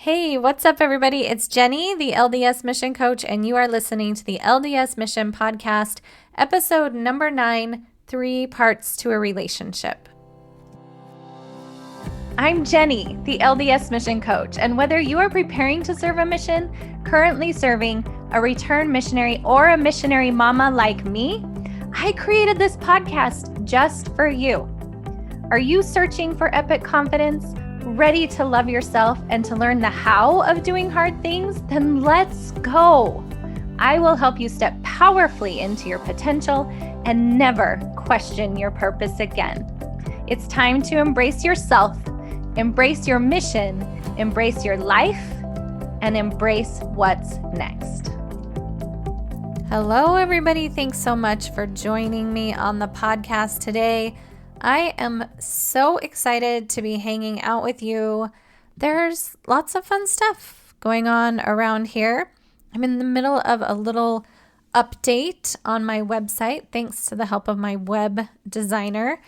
Hey, what's up, everybody? It's Jenny, the LDS Mission Coach, and you are listening to the LDS Mission Podcast, episode number 9, 3 Parts to a Relationship. I'm Jenny, the LDS Mission Coach, and whether you are preparing to serve a mission, currently serving, a return missionary, or a missionary mama like me, I created this podcast just for you. Are you searching for epic confidence? Ready to love yourself and to learn the how of doing hard things? Then let's go. I will help you step powerfully into your potential and never question your purpose again. It's time to embrace yourself, embrace your mission, embrace your life, and embrace what's next. Hello, everybody. Thanks so much for joining me on the podcast today. I am so excited to be hanging out with you. There's lots of fun stuff going on around here. I'm in the middle of a little update on my website, thanks to the help of my web designer.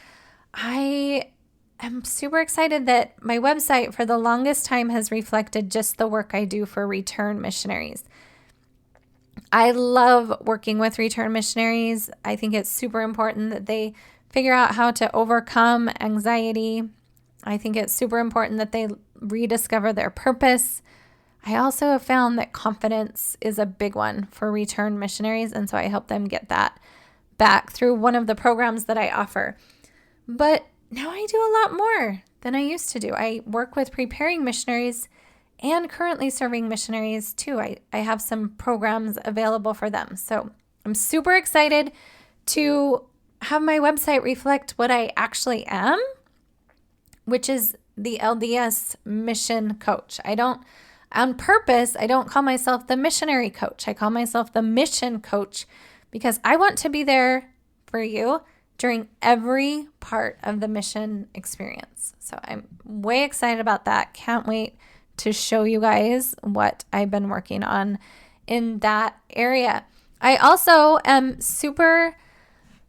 I am super excited that my website for the longest time has reflected just the work I do for return missionaries. I love working with return missionaries. I think it's super important that they figure out how to overcome anxiety. I think it's super important that they rediscover their purpose. I also have found that confidence is a big one for return missionaries, and so I help them get that back through one of the programs that I offer. But now I do a lot more than I used to do. I work with preparing missionaries and currently serving missionaries too. I have some programs available for them. So I'm super excited to have my website reflect what I actually am, which is the LDS Mission Coach. On purpose, I don't call myself the missionary coach. I call myself the mission coach because I want to be there for you during every part of the mission experience. So I'm way excited about that. Can't wait to show you guys what I've been working on in that area. I also am super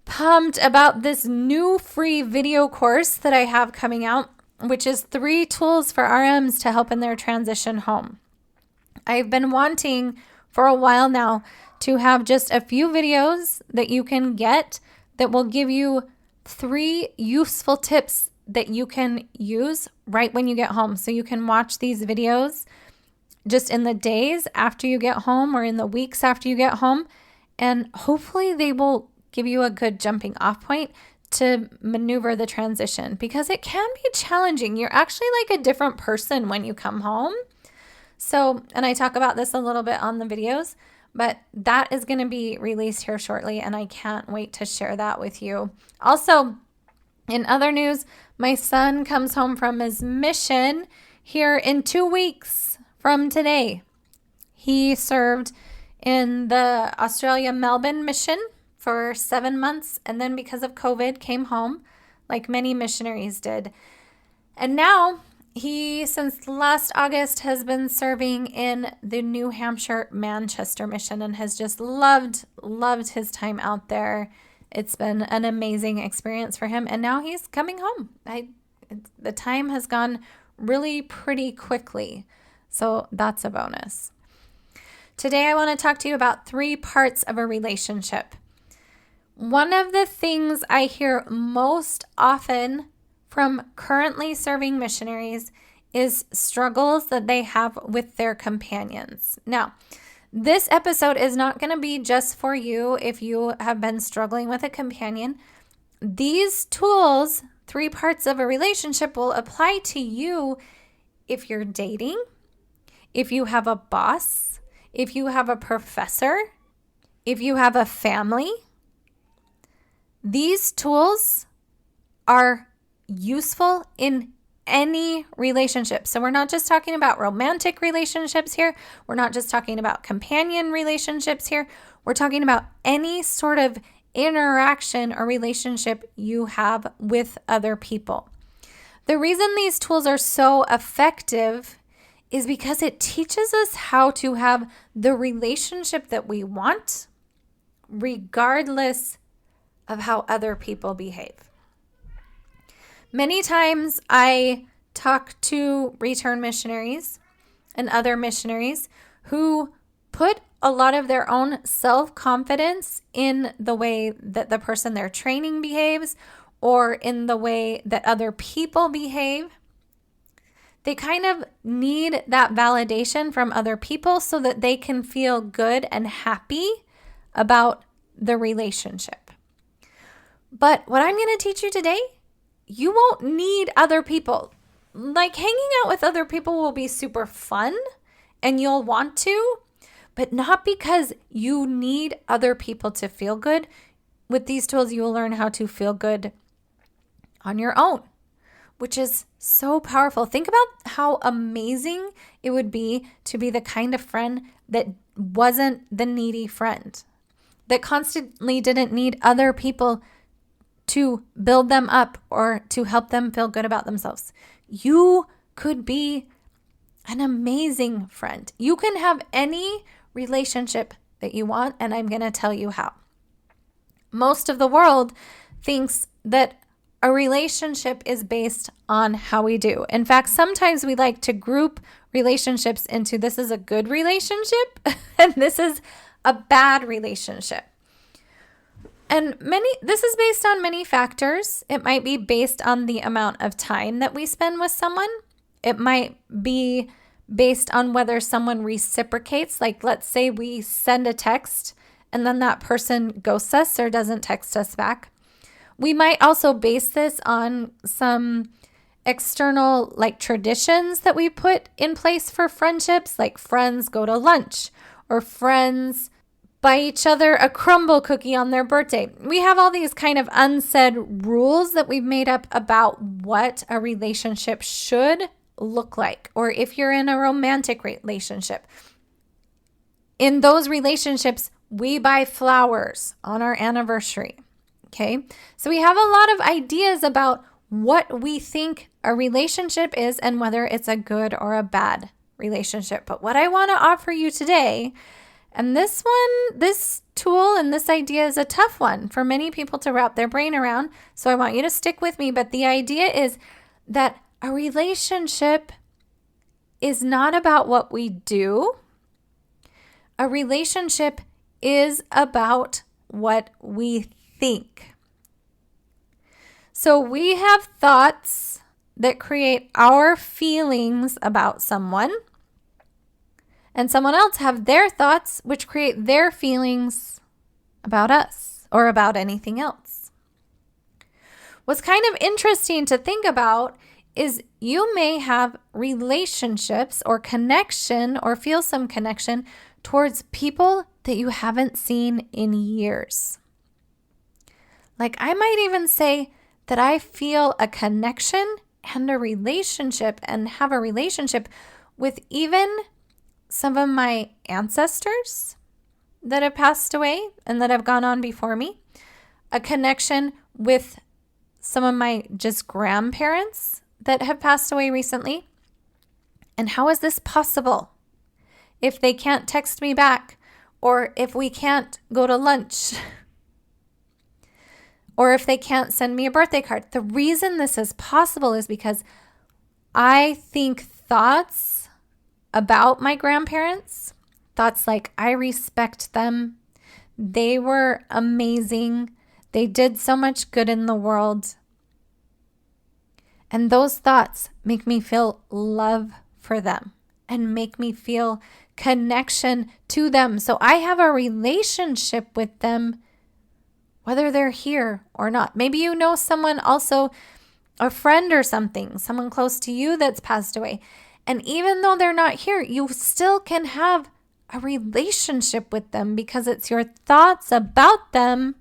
pumped about this new free video course that I have coming out, which is 3 tools for RMs to help in their transition home. I've been wanting for a while now to have just a few videos that you can get that will give you 3 useful tips that you can use right when you get home. So you can watch these videos just in the days after you get home or in the weeks after you get home, and hopefully they will give you a good jumping off point to maneuver the transition, because it can be challenging. You're actually like a different person when you come home. So, and I talk about this a little bit on the videos, but that is going to be released here shortly, and I can't wait to share that with you. Also, in other news, my son comes home from his mission here in 2 weeks from today. He served in the Australia Melbourne mission for 7 months, and then because of COVID came home like many missionaries did. And now he, since last August, has been serving in the New Hampshire Manchester mission and has just loved his time out there. It's been an amazing experience for him, and now he's coming home. The time has gone really pretty quickly, so that's a bonus. Today I want to talk to you about 3 parts of a relationship. One of the things I hear most often from currently serving missionaries is struggles that they have with their companions. Now, this episode is not going to be just for you if you have been struggling with a companion. These tools, 3 parts of a relationship, will apply to you if you're dating, if you have a boss, if you have a professor, if you have a family. These tools are useful in any relationship. So we're not just talking about romantic relationships here. We're not just talking about companion relationships here. We're talking about any sort of interaction or relationship you have with other people. The reason these tools are so effective is because it teaches us how to have the relationship that we want, regardless of how other people behave. Many times I talk to return missionaries and other missionaries who put a lot of their own self-confidence in the way that the person they're training behaves or in the way that other people behave. They kind of need that validation from other people so that they can feel good and happy about the relationship. But what I'm going to teach you today, you won't need other people. Like hanging out with other people will be super fun and you'll want to, but not because you need other people to feel good. With these tools, you will learn how to feel good on your own, which is so powerful. Think about how amazing it would be to be the kind of friend that wasn't the needy friend, that constantly didn't need other people to build them up or to help them feel good about themselves. You could be an amazing friend. You can have any relationship that you want, and I'm going to tell you how. Most of the world thinks that a relationship is based on how we do. In fact, sometimes we like to group relationships into this is a good relationship and this is a bad relationship. And this is based on many factors. It might be based on the amount of time that we spend with someone. It might be based on whether someone reciprocates. Like, let's say we send a text and then that person ghosts us or doesn't text us back. We might also base this on some external traditions that we put in place for friendships, like friends go to lunch or friends buy each other a crumble cookie on their birthday. We have all these kind of unsaid rules that we've made up about what a relationship should look like, or if you're in a romantic relationship. In those relationships, we buy flowers on our anniversary. Okay, so we have a lot of ideas about what we think a relationship is and whether it's a good or a bad relationship. But what I want to offer you today, and this tool and this idea is a tough one for many people to wrap their brain around. So I want you to stick with me. But the idea is that a relationship is not about what we do. A relationship is about what we think. So we have thoughts that create our feelings about someone, and someone else have their thoughts which create their feelings about us or about anything else. What's kind of interesting to think about is you may have relationships or connection or feel some connection towards people that you haven't seen in years. Like, I might even say that I feel a connection and a relationship and have a relationship with even some of my ancestors that have passed away and that have gone on before me, a connection with some of my just grandparents that have passed away recently. And how is this possible? If they can't text me back, or if we can't go to lunch, or if they can't send me a birthday card. The reason this is possible is because I think thoughts about my grandparents, thoughts like, I respect them, they were amazing, they did so much good in the world. And those thoughts make me feel love for them and make me feel connection to them. So I have a relationship with them whether they're here or not. Maybe you know someone also, a friend or something, someone close to you that's passed away. And even though they're not here, you still can have a relationship with them because it's your thoughts about them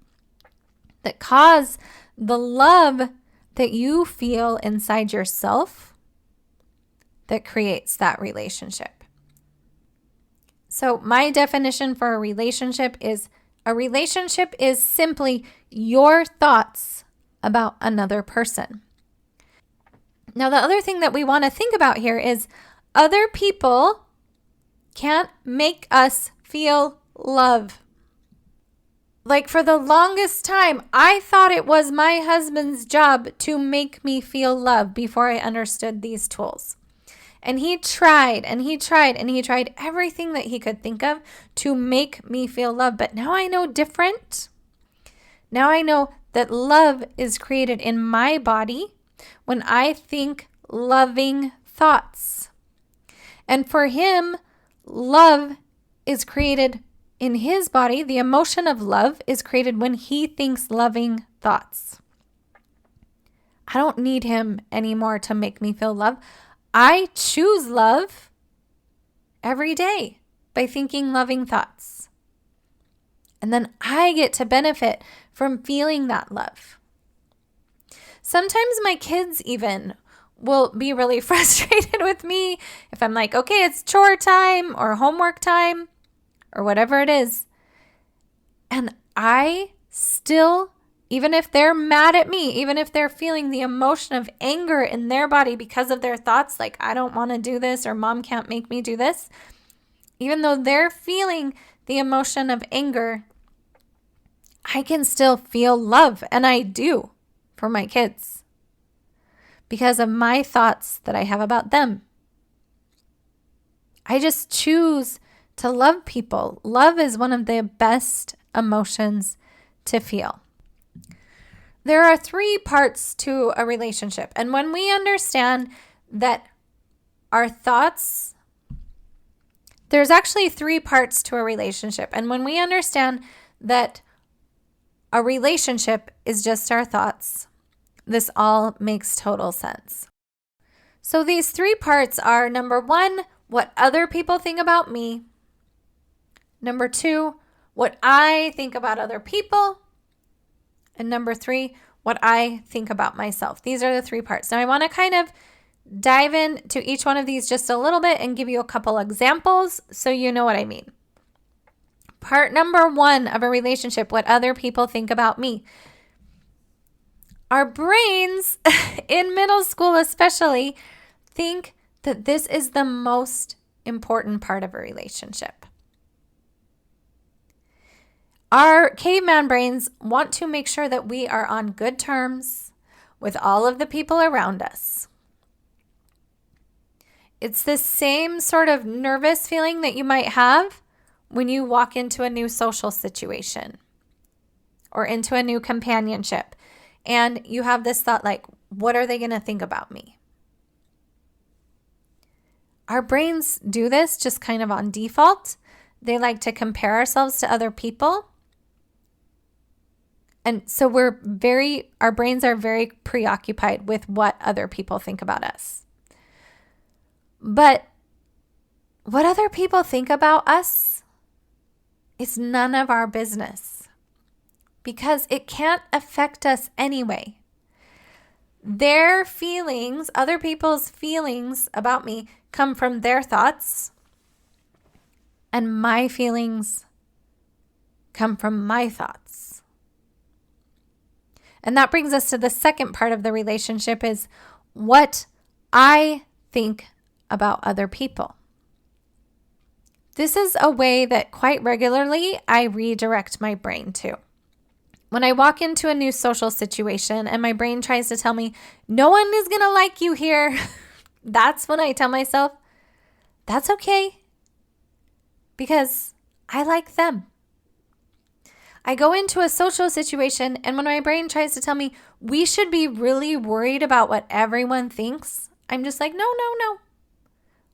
that cause the love that you feel inside yourself that creates that relationship. So my definition for a relationship is simply your thoughts about another person. Now, the other thing that we want to think about here is other people can't make us feel love. Like, for the longest time, I thought it was my husband's job to make me feel love before I understood these tools. And he tried and he tried and he tried everything that he could think of to make me feel love. But now I know different. Now I know that love is created in my body when I think loving thoughts. And for him, love is created in his body. The emotion of love is created when he thinks loving thoughts. I don't need him anymore to make me feel love. I choose love every day by thinking loving thoughts. And then I get to benefit from feeling that love. Sometimes my kids even will be really frustrated with me if I'm like, okay, it's chore time or homework time or whatever it is. And I still, even if they're mad at me, even if they're feeling the emotion of anger in their body because of their thoughts, like I don't want to do this or mom can't make me do this, even though they're feeling the emotion of anger, I can still feel love, and I do for my kids because of my thoughts that I have about them. I just choose to love people. Love is one of the best emotions to feel. There are 3 parts to a relationship, and when we understand that our thoughts, there's actually 3 parts to a relationship, and when we understand that a relationship is just our thoughts, this all makes total sense. So these 3 parts are, number 1, what other people think about me. Number 2, what I think about other people. And number 3, what I think about myself. These are the 3 parts. Now I want to kind of dive into each one of these just a little bit and give you a couple examples so you know what I mean. Part number 1 of a relationship, what other people think about me. Our brains, in middle school especially, think that this is the most important part of a relationship. Our caveman brains want to make sure that we are on good terms with all of the people around us. It's the same sort of nervous feeling that you might have when you walk into a new social situation or into a new companionship and you have this thought like, what are they going to think about me? Our brains do this just kind of on default. They like to compare ourselves to other people. And so our brains are very preoccupied with what other people think about us. But what other people think about us is none of our business because it can't affect us anyway. Their feelings, other people's feelings about me come from their thoughts, and my feelings come from my thoughts. And that brings us to the second part of the relationship is what I think about other people. This is a way that quite regularly I redirect my brain to. When I walk into a new social situation and my brain tries to tell me, no one is going to like you here, that's when I tell myself, that's okay, because I like them. I go into a social situation and when my brain tries to tell me, we should be really worried about what everyone thinks, I'm just like, no.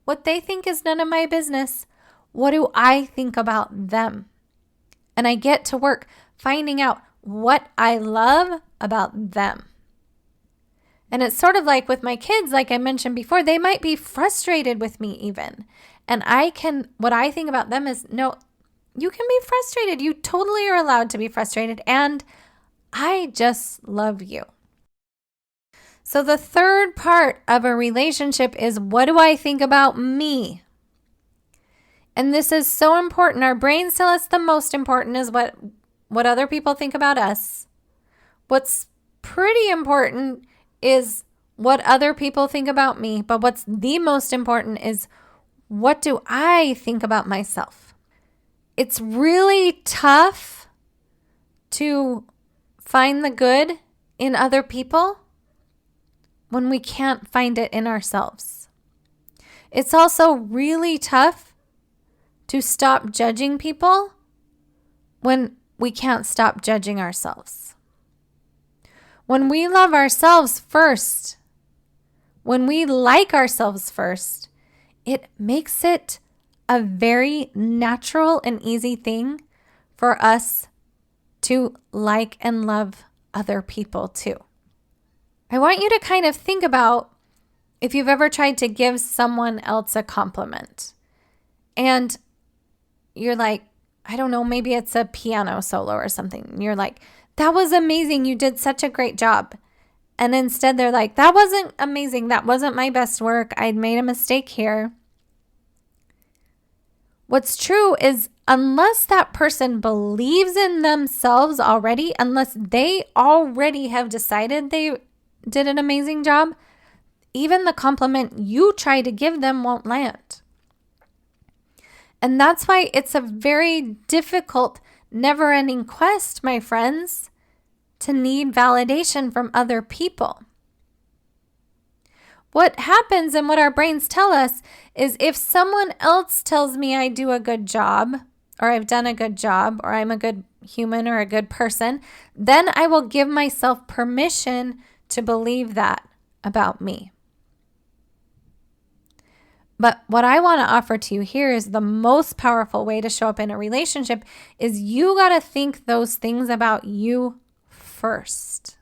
What they think is none of my business. What do I think about them? And I get to work finding out what I love about them. And it's sort of like with my kids, like I mentioned before, they might be frustrated with me even. And what I think about them is, no, you can be frustrated. You totally are allowed to be frustrated. And I just love you. So the third part of a relationship is, what do I think about me? And this is so important. Our brains tell us the most important is what other people think about us. What's pretty important is what other people think about me. But what's the most important is, what do I think about myself? It's really tough to find the good in other people when we can't find it in ourselves. It's also really tough to stop judging people when we can't stop judging ourselves. When we love ourselves first, when we like ourselves first, it makes it a very natural and easy thing for us to like and love other people too. I want you to kind of think about if you've ever tried to give someone else a compliment and you're like, I don't know, maybe it's a piano solo or something. And you're like, that was amazing. You did such a great job. And instead they're like, that wasn't amazing. That wasn't my best work. I'd made a mistake here. What's true is unless that person believes in themselves already, unless they already have decided they did an amazing job, even the compliment you try to give them won't land. And that's why it's a very difficult, never-ending quest, my friends, to need validation from other people. What happens and what our brains tell us is if someone else tells me I do a good job, or I've done a good job, or I'm a good human or a good person, then I will give myself permission to believe that about me. But what I want to offer to you here is the most powerful way to show up in a relationship is you got to think those things about you first.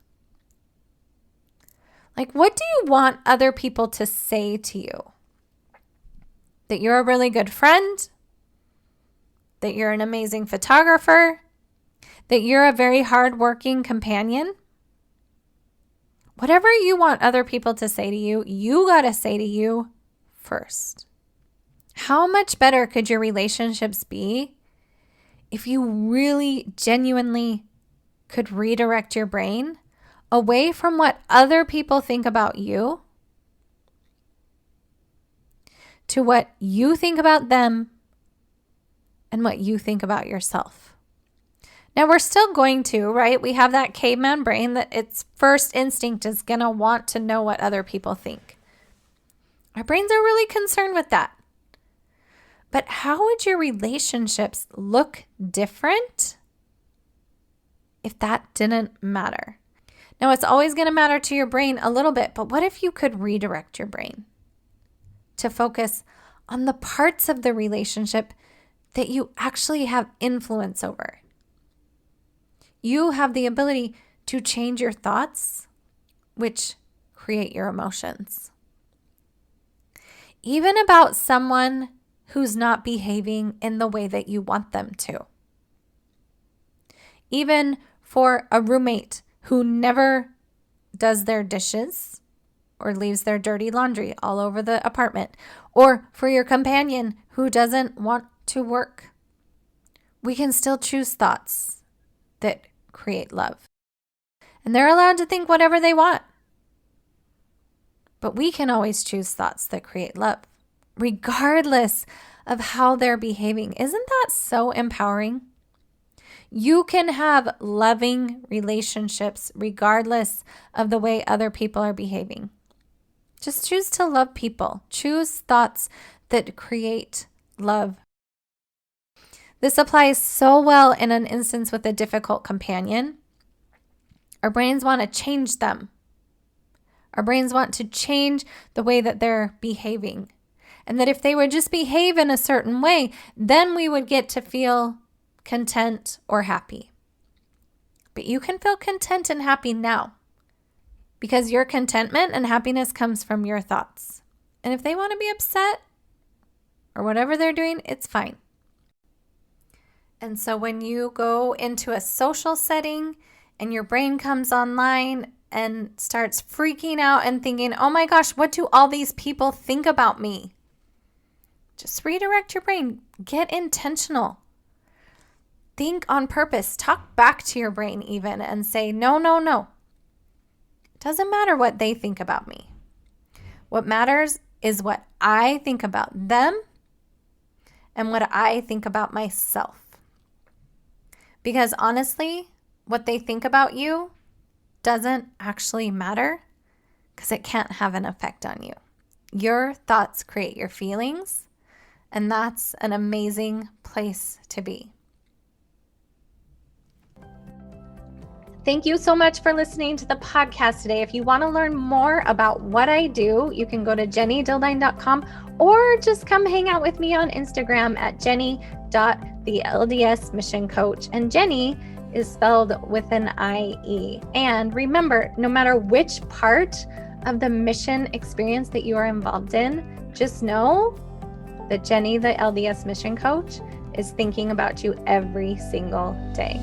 Like, what do you want other people to say to you? That you're a really good friend? That you're an amazing photographer? That you're a very hardworking companion? Whatever you want other people to say to you, you got to say to you first. How much better could your relationships be if you really genuinely could redirect your brain away from what other people think about you to what you think about them and what you think about yourself? Now, we're still going to, right? We have that caveman brain that its first instinct is going to want to know what other people think. Our brains are really concerned with that. But how would your relationships look different if that didn't matter? Now, it's always going to matter to your brain a little bit, but what if you could redirect your brain to focus on the parts of the relationship that you actually have influence over? You have the ability to change your thoughts, which create your emotions. Even about someone who's not behaving in the way that you want them to. Even for a roommate who never does their dishes or leaves their dirty laundry all over the apartment, or for your companion who doesn't want to work. We can still choose thoughts that create love. And they're allowed to think whatever they want. But we can always choose thoughts that create love, regardless of how they're behaving. Isn't that so empowering? You can have loving relationships regardless of the way other people are behaving. Just choose to love people. Choose thoughts that create love. This applies so well in an instance with a difficult companion. Our brains want to change them. Our brains want to change the way that they're behaving. And that if they would just behave in a certain way, then we would get to feel content or happy. But you can feel content and happy now because your contentment and happiness comes from your thoughts. And if they want to be upset or whatever they're doing, it's fine. And so when you go into a social setting and your brain comes online and starts freaking out and thinking, oh my gosh, what do all these people think about me? Just redirect your brain. Get intentional. Think on purpose. Talk back to your brain even and say, no, no, no. It doesn't matter what they think about me. What matters is what I think about them and what I think about myself. Because honestly, what they think about you doesn't actually matter because it can't have an effect on you. Your thoughts create your feelings, and that's an amazing place to be. Thank you so much for listening to the podcast today. If you want to learn more about what I do, you can go to jennydildine.com or just come hang out with me on Instagram at jenny.theldsmissioncoach. And Jenny is spelled with an I-E. And remember, no matter which part of the mission experience that you are involved in, just know that Jenny, the LDS Mission Coach, is thinking about you every single day.